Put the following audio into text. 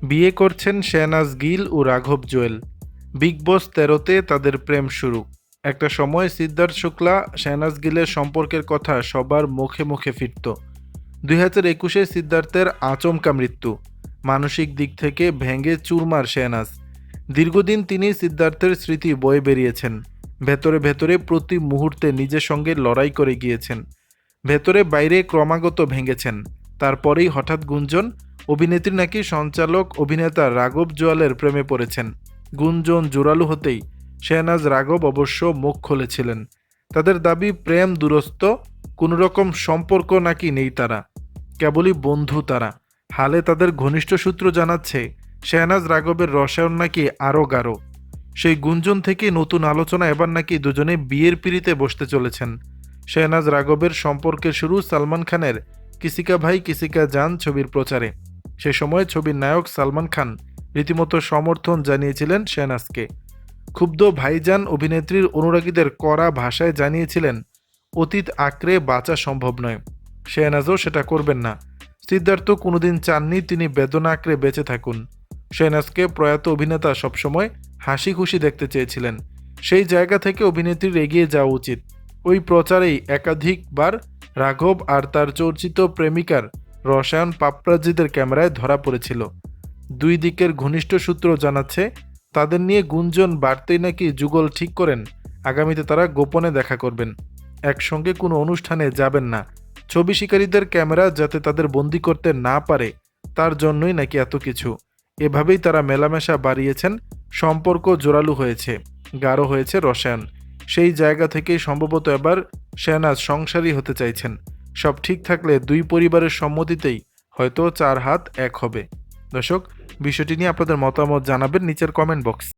বিয়ে করছেন শেহনাজ গিল ও রাঘব জুয়েল। বিগ বস ১৩তে তাদের প্রেম শুরু। একটা সময় সিদ্ধার্থ শুক্লা শেহনাজ গিলের সম্পর্কের কথা সবার মুখে মুখে ফিরত। ২০২১-এ সিদ্ধার্থের আচমকা মৃত্যু। মানসিক দিক থেকে ভেঙে চুরমার শেহনাজ। দীর্ঘদিন তিনি সিদ্ধার্থের স্মৃতি বয়ে বেরিয়েছেন। ভেতরে ভেতরে প্রতি মুহূর্তে নিজের সঙ্গে লড়াই করে গিয়েছেন। ভেতরে বাইরে ক্রমাগত ভেঙেছেন। তারপরেই হঠাৎ গুঞ্জন, অভিনেত্রী নাকি সঞ্চালক অভিনেতা রাঘব জুয়ালের প্রেমে পড়েছেন। গুঞ্জন জোরালো হতেই শেহনাজ রাঘব অবশ্য মুখ খুলেছিলেন। তাদের দাবি প্রেম দূরস্থ, কোনো রকম সম্পর্ক নাকি নেই তারা, কেবলই বন্ধু তারা। হালে তাদের ঘনিষ্ঠ সূত্র জানাচ্ছে শেহনাজ রাঘবের রসায়ন নাকি আরও গাঢ়। সেই গুঞ্জন থেকে নতুন আলোচনা, এবার নাকি দুজনে বিয়ের পিঁড়িতে বসতে চলেছেন। শেহনাজ রাঘবের সম্পর্কের শুরু সালমান খানের কিসি কা ভাই কিসি কা জান ছবির প্রচারে। সে সময় ছবির নায়ক সালমান খান রীতিমতো সমর্থন জানিয়েছিলেন শেহনাজকে। ক্ষুব্ধ ভাইজান অভিনেত্রীর অনুরাগীদের কড়া ভাষায় জানিয়েছিলেন অতীত আঁকড়ে বাঁচা সম্ভব নয়, শেহনাজও সেটা করবেন না। সিদ্ধার্থ কোনোদিন চাননি তিনি বেদনা আঁকড়ে বেঁচে থাকুন। শেহনাজকে প্রয়াত অভিনেতা সবসময় হাসি খুশি দেখতে চেয়েছিলেন। সেই জায়গা থেকে অভিনেত্রীর এগিয়ে যাওয়া উচিত। ওই প্রচারেই একাধিকবার রাঘব আর তার চর্চিত প্রেমিকার রসায়ন পাপরাজ্জিদের ক্যামেরায় ধরা পড়েছিল। দুই দিকের ঘনিষ্ঠ সূত্র জানাচ্ছে তাদের নিয়ে গুঞ্জন বাড়তেই নাকি যুগল ঠিক করেন আগামীতে তারা গোপনে দেখা করবেন, একসঙ্গে কোনো অনুষ্ঠানে যাবেন না। ছবি শিকারীদের ক্যামেরা যাতে তাদের বন্দি করতে না পারে, তার জন্যই নাকি এত কিছু। এভাবেই তারা মেলামেশা বাড়িয়েছেন, সম্পর্ক জোরালো হয়েছে, গাঢ় হয়েছে রসায়ন। সেই জায়গা থেকেই সম্ভবত এবার শেহনাজ সংসারী হতে চাইছেন। সব ঠিক থাকলে দুই পরিবারের সম্মতিতেই হয়তো ৪ হাত এক হবে। দর্শক, বিষয়টি নিয়ে আপনাদের মতামত জানাবেন নিচের কমেন্ট বক্স।